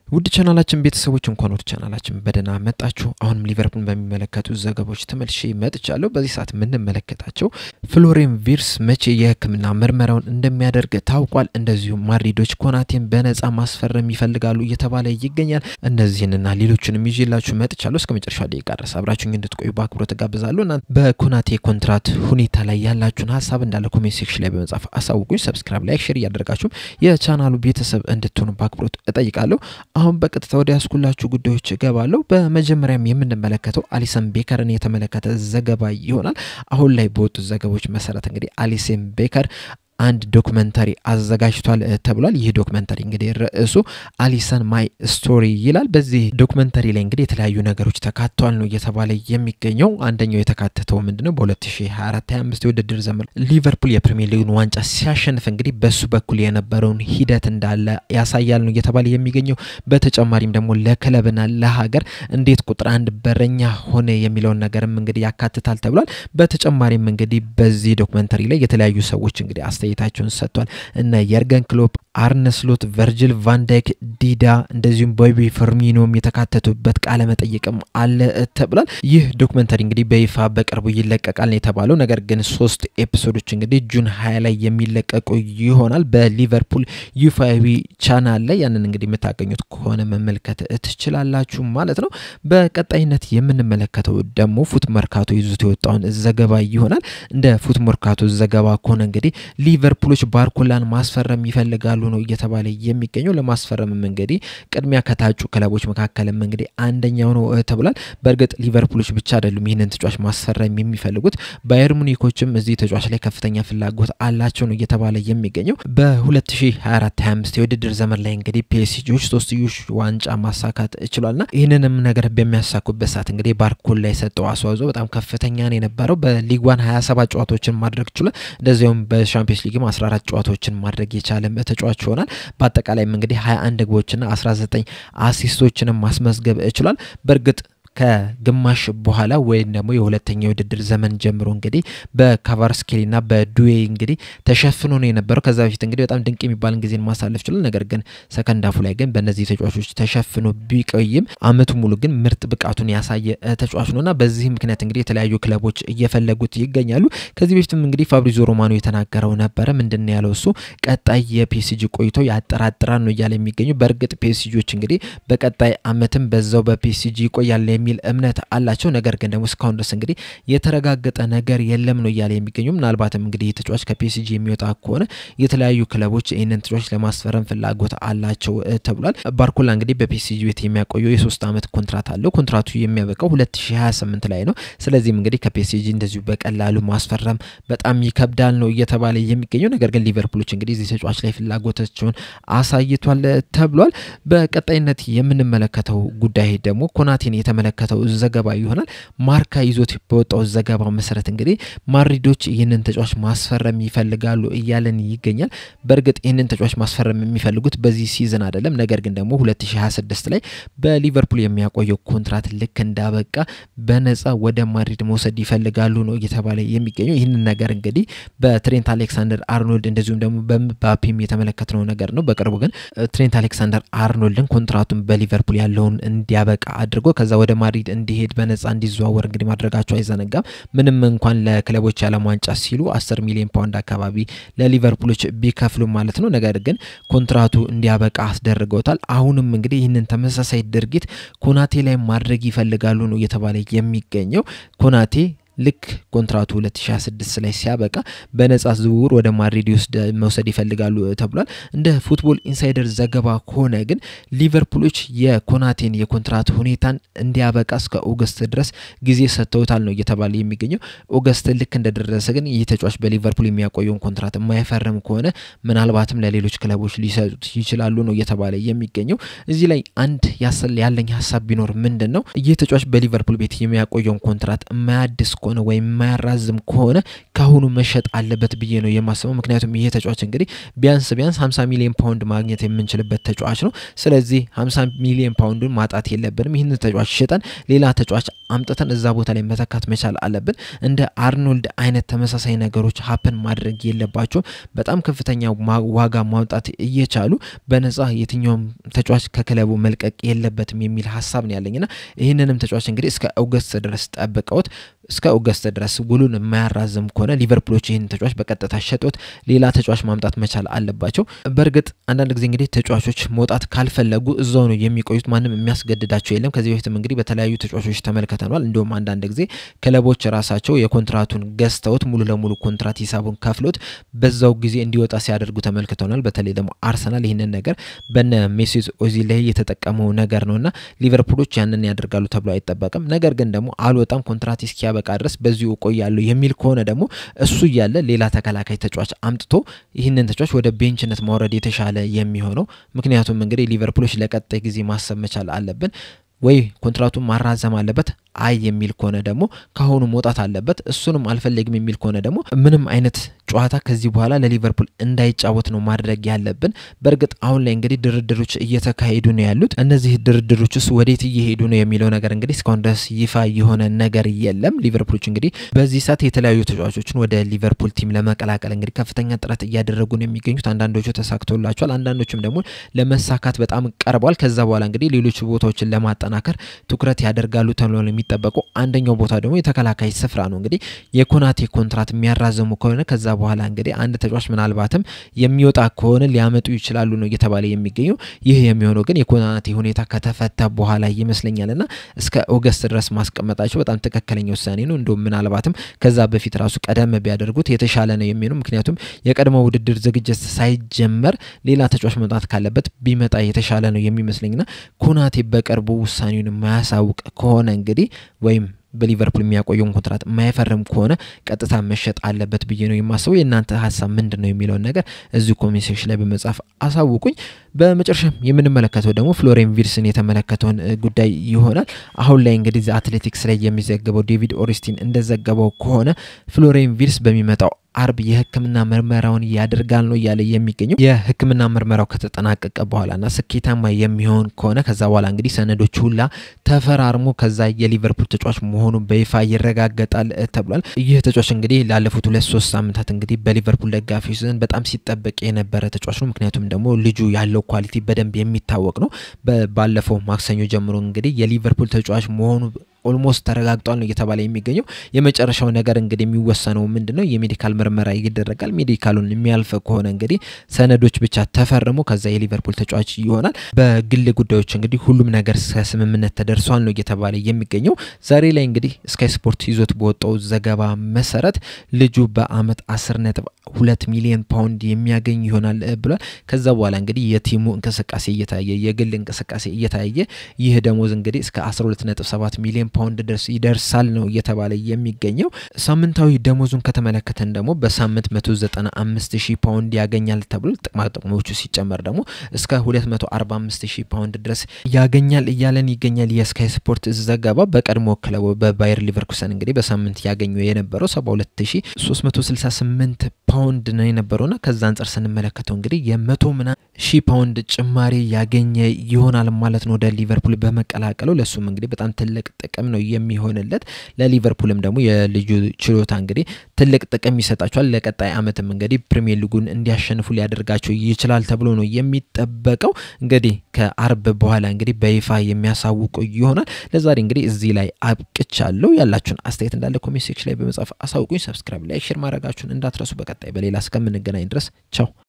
ውድ ቻናላችን ቤተሰቦች እንኳን ወደ ቻናላችን በደና መጣችሁ። አሁንም ሊቨርፑል በሚመለከቱ ዘገባዎች ተመልሼ መጥቻለሁ። በዚህ ሰዓት የምንመለከታቸው ፍሎሪያን ቪርትዝ መቼ የሕክምና ምርመራውን እንደሚያደርግ ታውቋል። እንደዚሁም ማድሪዶች ኮናቴን በነፃ ማስፈረም ይፈልጋሉ እየተባለ ይገኛል። እነዚህንና ሌሎችንም ይዤላችሁ መጥቻለሁ። እስከ መጨረሻው ደቂቃ ድረስ አብራችሁኝ እንድትቆዩ በአክብሮት ጋብዛለሁ። እና በኮናቴ ኮንትራት ሁኔታ ላይ ያላችሁን ሐሳብ እንዳለ ኮሜንት ሴክሽን ላይ በመጻፍ አሳውቁኝ። ሰብስክራይብ፣ ላይክ፣ ሼር እያደረጋችሁ የቻናሉ ቤተሰብ እንድትሆኑ በአክብሮት እጠይቃለሁ። አሁን በቀጥታ ወደ ያስኩላችሁ ጉዳዮች ገባለሁ። በመጀመሪያም የምንመለከተው አሊሰን ቤከርን የተመለከተ ዘገባ ይሆናል። አሁን ላይ በወጡ ዘገባዎች መሰረት እንግዲህ አሊሰን ቤከር አንድ ዶክመንተሪ አዘጋጅቷል ተብሏል። ይህ ዶክመንተሪ እንግዲህ ርዕሱ አሊሰን ማይ ስቶሪ ይላል። በዚህ ዶክመንተሪ ላይ እንግዲህ የተለያዩ ነገሮች ተካተዋል ነው እየተባለ የሚገኘው። አንደኛው የተካተተው ምንድነው በ2024-25 የውድድር ዘመን ሊቨርፑል የፕሪሚየር ሊግን ዋንጫ ሲያሸንፍ እንግዲህ በሱ በኩል የነበረውን ሂደት እንዳለ ያሳያል ነው እየተባለ የሚገኘው። በተጨማሪም ደግሞ ለክለብና ለሀገር እንዴት ቁጥር አንድ በረኛ ሆነ የሚለውን ነገርም እንግዲህ ያካትታል ተብሏል። በተጨማሪም እንግዲህ በዚህ ዶክመንተሪ ላይ የተለያዩ ሰዎች እንግዲህ አስተያየታቸውን ሰጥቷል። እና የርገን ክሎፕ፣ አርነ ስሎት፣ ቨርጂል ቫን ዳይክ፣ ዲዳ እንደዚሁም ቦቢ ፈርሚኖም የተካተቱበት ቃለ መጠይቅም አለ ተብሏል። ይህ ዶክመንተሪ እንግዲህ በይፋ በቅርቡ ይለቀቃል ነው የተባለው። ነገር ግን 3 ኤፒሶዶች እንግዲህ ጁን 20 ላይ የሚለቀቁ ይሆናል በሊቨርፑል ዩፋዊ ቻናል ላይ። ያንን እንግዲህ የምታገኙት ከሆነ መመልከት ትችላላችሁ ማለት ነው። በቀጣይነት የምንመለከተው ደግሞ ፉት መርካቶ ይዞት የወጣውን ዘገባ ይሆናል። እንደ ፉት መርካቶ ዘገባ ከሆነ እንግዲህ ሊቨርፑሎች ባርኮላን ማስፈረም ይፈልጋሉ ነው እየተባለ የሚገኘው። ለማስፈረም እንግዲህ ቅድሚያ ከታጩ ክለቦች መካከልም እንግዲህ አንደኛው ነው ተብሏል። በርግጥ ሊቨርፑሎች ብቻ አይደሉም ይህንን ተጫዋች ማስፈረም የሚፈልጉት። ባየር ሙኒኮችም እዚህ ተጫዋች ላይ ከፍተኛ ፍላጎት አላቸው ነው እየተባለ የሚገኘው። በ2024-25 የውድድር ዘመን ላይ እንግዲህ ፒኤስጂዎች 3 ዋንጫ ማሳካት ችሏልና ይህንንም ነገር በሚያሳኩበት ሰዓት እንግዲህ ባርኮላ ላይ የሰጠው አስተዋጽኦ በጣም ከፍተኛ ነው የነበረው። በሊግ 1 27 ጨዋታዎችን ማድረግ ችሏል። እንደዚሁም በሻምፒዮንስ ሊግም 14 ጨዋታዎችን ማድረግ የቻለ ተጫዋች ሆናል። በአጠቃላይም እንግዲህ 21 ግቦችና 19 አሲስቶችን ማስመዝገብ ችሏል። በርግጥ ከግማሽ በኋላ ወይም ደግሞ የሁለተኛው ውድድር ዘመን ጀምሮ እንግዲህ በካቫርስኬሊና በዱዌ እንግዲህ ተሸፍኖ ነው የነበረው። ከዛ በፊት እንግዲህ በጣም ድንቅ የሚባል ጊዜን ማሳለፍ ችሏል። ነገር ግን ሰከንድ አፉ ላይ ግን በእነዚህ ተጫዋቾች ተሸፍኖ ቢቆይም አመቱ ሙሉ ግን ምርጥ ብቃቱን ያሳየ ተጫዋች ነውና በዚህ ምክንያት እንግዲህ የተለያዩ ክለቦች እየፈለጉት ይገኛሉ። ከዚህ በፊትም እንግዲህ ፋብሪዚዮ ሮማኖ የተናገረው ነበር። ምንድነው ያለው እሱ ቀጣይ የፒኤስጂ ቆይቶ ያጠራጥራል ነው እያለ የሚገኘው። በርግጥ ፒኤስጂዎች እንግዲህ በቀጣይ አመትም በዛው በፒኤስጂ ይቆያል የሚል እምነት አላቸው። ነገር ግን ደግሞ እስካሁን ድረስ እንግዲህ የተረጋገጠ ነገር የለም ነው እያለ የሚገኘው። ምናልባትም እንግዲህ ተጫዋች ከፒኤስጂ የሚወጣ ከሆነ የተለያዩ ክለቦች ይህንን ተጫዋች ለማስፈረም ፍላጎት አላቸው ተብሏል። ባርኮላ እንግዲህ በፒኤስጂ ቤት የሚያቆየው የ3 አመት ኮንትራት አለው። ኮንትራቱ የሚያበቃው 2028 ላይ ነው። ስለዚህም እንግዲህ ከፒኤስጂ እንደዚሁ በቀላሉ ማስፈረም በጣም ይከብዳል ነው እየተባለ የሚገኘው። ነገር ግን ሊቨርፑሎች እንግዲህ እዚህ ተጫዋች ላይ ፍላጎታቸውን አሳይቷል ተብሏል። በቀጣይነት የምንመለከተው ጉዳይ ደግሞ ኮናቴን የተመለከተው ዘገባ ይሆናል። ማርካ ይዞት በወጣው ዘገባ መሰረት እንግዲህ ማድሪዶች ይህንን ተጫዋች ማስፈረም ይፈልጋሉ እያለን ይገኛል። በርግጥ ይህንን ተጫዋች ማስፈረም የሚፈልጉት በዚህ ሲዝን አይደለም። ነገር ግን ደግሞ 2026 ላይ በሊቨርፑል የሚያቆየው ኮንትራት ልክ እንዳበቃ በነፃ ወደ ማድሪድ መውሰድ ይፈልጋሉ ነው እየተባለ የሚገኘው። ይህንን ነገር እንግዲህ በትሬንት አሌክሳንደር አርኖልድ እንደዚሁም ደግሞ በምባፔም የተመለከተው ነገር ነው። በቅርቡ ግን ትሬንት አሌክሳንደር አርኖልድን ኮንትራቱን በሊቨርፑል ያለውን እንዲያበቃ አድርጎ ከዛ ወደ ማድሪድ እንዲሄድ በነፃ እንዲዘዋወር እንግዲህ ማድረጋቸው አይዘነጋም። ምንም እንኳን ለክለቦች ዓለም ዋንጫ ሲሉ 10 ሚሊዮን ፓውንድ አካባቢ ለሊቨርፑሎች ቢከፍሉ ማለት ነው። ነገር ግን ኮንትራቱ እንዲያበቃ አስደርገውታል። አሁንም እንግዲህ ይህንን ተመሳሳይ ድርጊት ኮናቴ ላይ ማድረግ ይፈልጋሉ ነው እየተባለ የሚገኘው። ኮናቴ ልክ ኮንትራቱ 2026 ላይ ሲያበቃ በነፃ ዝውውር ወደ ማድሪድ መውሰድ ይፈልጋሉ ተብሏል። እንደ ፉትቦል ኢንሳይደር ዘገባ ከሆነ ግን ሊቨርፑሎች የኮናቴን የኮንትራት ሁኔታን እንዲያበቃ እስከ ኦገስት ድረስ ጊዜ ሰጥተውታል ነው እየተባለ የሚገኘው። ኦገስት ልክ እንደደረሰ ግን ይህ ተጫዋች በሊቨርፑል የሚያቆየውን ኮንትራት የማይፈርም ከሆነ ምናልባትም ለሌሎች ክለቦች ሊሰጡት ይችላሉ ነው እየተባለ የሚገኘው። እዚህ ላይ አንድ ያለኝ ሐሳብ ቢኖር ምንድነው ይህ ተጫዋች በሊቨርፑል ቤት የሚያቆየውን ኮንትራት የማያድስ ከሆነ ወይ የማያራዝም ከሆነ ካሁኑ መሸጥ አለበት ብዬ ነው የማስበው ምክንያቱም ይሄ ተጫዋች እንግዲህ ቢያንስ 50 ሚሊዮን ፓውንድ ማግኘት የምንችልበት ተጫዋች ነው ስለዚህ 50 ሚሊዮን ፓውንድን ማጣት የለብንም ይሄን ተጫዋች ሸጠን ሌላ ተጫዋች አምጥተን እዛ ቦታ ላይ መተካት መቻል አለብን እንደ አርኖልድ አይነት ተመሳሳይ ነገሮች ሀፕን ማድረግ የለባቸው በጣም ከፍተኛ ዋጋ ማውጣት እየቻሉ በነፃ የትኛውም ተጫዋች ከክለቡ መልቀቅ የለበትም የሚል ሐሳብ ነው ያለኝና ይሄንንም ተጫዋች እንግዲህ እስከ ኦገስት ድረስ ጠብቀውት እስከ ኦገስት ድረስ ውሉን የማያራዝም ከሆነ ሊቨርፑሎች ይሄን ተጫዋች በቀጥታ ሸጦት ሌላ ተጫዋች ማምጣት መቻል አለባቸው በርግጥ አንዳንድ ጊዜ እንግዲህ ተጫዋቾች መውጣት ካልፈለጉ እዛው ነው የሚቆዩት ማንንም የሚያስገድዳቸው የለም ከዚህ በፊትም እንግዲህ በተለያዩ ተጫዋቾች ተመልክተናል እንደውም አንዳንድ ጊዜ ክለቦች ራሳቸው የኮንትራቱን ገዝተውት ሙሉ ለሙሉ ኮንትራት ሂሳቡን ከፍሎት በዛው ጊዜ እንዲወጣ ሲያደርጉ ተመልክተናል በተለይ ደግሞ አርሰናል ይሄንን ነገር በነ ሜሲት ኦዚል ላይ የተጠቀመው ነገር ነውና ሊቨርፑሎች ያንን ያደርጋሉ ተብሎ አይጠበቅም ነገር ግን ደግሞ አልወጣም ኮንትራት እስኪያበቃ ድረስ በዚሁ ቆያለሁ የሚል ከሆነ ደግሞ እሱ ያለ ሌላ ተከላካይ ተጫዋች አምጥቶ ይሄንን ተጫዋች ወደ ቤንችነት ማውረድ የተሻለ የሚሆነው ምክንያቱም እንግዲህ ሊቨርፑሎች ለቀጣይ ጊዜ ማሰብ መቻል አለብን ወይ ኮንትራቱን ማራዘም አለበት አይ የሚል ከሆነ ደግሞ ካሁኑ መውጣት አለበት እሱንም አልፈልግም የሚል ከሆነ ደግሞ ምንም አይነት ጨዋታ ከዚህ በኋላ ለሊቨርፑል እንዳይጫወት ነው ማድረግ ያለብን በርግጥ አሁን ላይ እንግዲህ ድርድሮች እየተካሄዱ ነው ያሉት እነዚህ ድርድሮችስ ወዴት እየሄዱ ነው የሚለው ነገር እንግዲህ እስካሁን ድረስ ይፋ የሆነ ነገር የለም ሊቨርፑሎች እንግዲህ በዚህ ሰዓት የተለያዩ ተጫዋቾችን ወደ ሊቨርፑል ቲም ለመቀላቀል እንግዲህ ከፍተኛ ጥረት እያደረጉ ነው የሚገኙት አንዳንዶቹ ተሳክቶላቸዋል አንዳንዶቹም ደግሞ ለመሳካት በጣም ቀርቧል ከዛ በኋላ እንግዲህ ሌሎች ቦታዎችን ለማጠናከር ትኩረት ያደርጋሉ ተብሎ የሚጠበቀው አንደኛው ቦታ ደግሞ የተከላካይ ስፍራ ነው እንግዲህ የኮናቴ ኮንትራት የሚያራዘሙ ከሆነ ከዛ በኋላ እንግዲህ አንድ ተጫዋች ምናልባትም የሚወጣ ከሆነ ሊያመጡ ይችላሉ ነው እየተባለ የሚገኘው ይህ የሚሆነው ግን የኮናቴ ሁኔታ ከተፈታ በኋላ ይመስለኛልና እስከ ኦገስት ድረስ ማስቀመጣቸው በጣም ትክክለኛ ውሳኔ ነው እንደውም ምናልባትም ከዛ በፊት ራሱ ቀደም ቢያደርጉት የተሻለ ነው የሚሆነው ምክንያቱም የቀድሞው ውድድር ዝግጅት ሳይጀመር ሌላ ተጫዋች መምጣት ካለበት ቢመጣ የተሻለ ነው የሚመስለኝና ኮናቴ በቅርቡ ውሳኔውን ማያሳውቅ ከሆነ እንግዲህ ወይም በሊቨርፑል የሚያቆየውን ኮንትራት ማይፈርም ከሆነ ቀጥታ መሸጥ አለበት ብዬ ነው የማስበው የናንተ ሐሳብ ምንድነው የሚለው ነገር እዚህ ኮሜንት ሴክሽን ላይ በመጻፍ አሳውቁኝ በመጨረሻም የምንመለከተው ደግሞ ፍሎሬን ቪርስን የተመለከተውን ጉዳይ ይሆናል አሁን ላይ እንግዲህ አትሌቲክስ ላይ የሚዘገበው ዴቪድ ኦሪስቲን እንደዘገበው ከሆነ ፍሎሬን ቪርስ በሚመጣው አርብ የህክምና ምርመራውን ያደርጋል ነው ያለ የሚገኘው የህክምና ምርመራው ከተጠናቀቀ በኋላና ስኬታማ የሚሆን ከሆነ ከዛ በኋላ እንግዲህ ሰነዶች ሁላ ተፈራርሞ ከዛ የሊቨርፑል ተጫዋች መሆኑ በይፋ ይረጋገጣል ተብሏል ይህ ተጫዋች እንግዲህ ላለፉት 2-3 ሳምንታት እንግዲህ በሊቨርፑል ደጋፊዎች ዘንድ በጣም ሲጠበቅ የነበረ ተጫዋች ነው ምክንያቱም ደግሞ ልጁ ያለው ኳሊቲ በደንብ የሚታወቅ ነው ባለፈው ማክሰኞ ጀምሮ እንግዲህ የሊቨርፑል ተጫዋች መሆኑ ኦልሞስት ተረጋግጧል ነው እየተባለ የሚገኘው የመጨረሻው ነገር እንግዲህ የሚወሰነው ምንድነው የሜዲካል ምርመራ ይደረጋል ሜዲካሉን የሚያልፍ ከሆነ እንግዲህ ሰነዶች ብቻ ተፈርሞ ከዛ የሊቨርፑል ተጫዋች ይሆናል በግል ጉዳዮች እንግዲህ ሁሉም ነገር ስምምነት ተደርሷል ነው እየተባለ የሚገኘው ዛሬ ላይ እንግዲህ ስካይ ስፖርት ይዞት በወጣው ዘገባ መሰረት ልጁ በአመት 10.2 ሚሊዮን ፓውንድ የሚያገኝ ይሆናል ብሏል ከዛ በኋላ እንግዲህ የቲሙ እንቅስቃሴ እየታየ የግል እንቅስቃሴ እየታየ ይህ ደሞዝ እንግዲህ እስከ 12.7 ሚሊዮን ፓውንድ ድረስ ይደርሳል ነው እየተባለ የሚገኘው ሳምንታዊ ደሞዙን ከተመለከተን ደግሞ በሳምንት 195,000 ፓውንድ ያገኛል ተብሎ ጥቅማጥቅሞቹ ሲጨመር ደግሞ እስከ 245,000 ፓውንድ ድረስ ያገኛል እያለን ይገኛል የስካይ ስፖርት ዘገባ በቀድሞ ክለቡ በባየር ሊቨርኩሰን እንግዲህ በሳምንት ያገኘው የነበረው 72,368 ፓውንድ ነው የነበረውና ከዛ አንፃር ስንመለከተው እንግዲህ የ100,000 ፓውንድ ጭማሪ ያገኘ ይሆናል ማለት ነው ወደ ሊቨርፑል በመቀላቀሉ ለሱም እንግዲህ በጣም ትልቅ ጥቅም ነው የሚሆንለት ለሊቨርፑልም ደግሞ የልጁ ችሎታ እንግዲህ ትልቅ ጥቅም ይሰጣቸዋል ለቀጣይ አመትም እንግዲህ ፕሪሚየር ሊጉን እንዲያሸንፉ ሊያደርጋቸው ይችላል ተብሎ ነው የሚጠበቀው እንግዲህ ከአርብ በኋላ እንግዲህ በይፋ የሚያሳውቁ ይሆናል ለዛሬ እንግዲህ እዚህ ላይ አብቅቻለሁ ያላችሁን አስተያየት እንዳለ ኮሜንት ሴክሽን ላይ በመጻፍ አሳውቁኝ ሰብስክራይብ ላይክ ሼር ማድረጋችሁን እንዳትረሱ በቀጣይ በሌላ እስከምንገናኝ ድረስ ቻው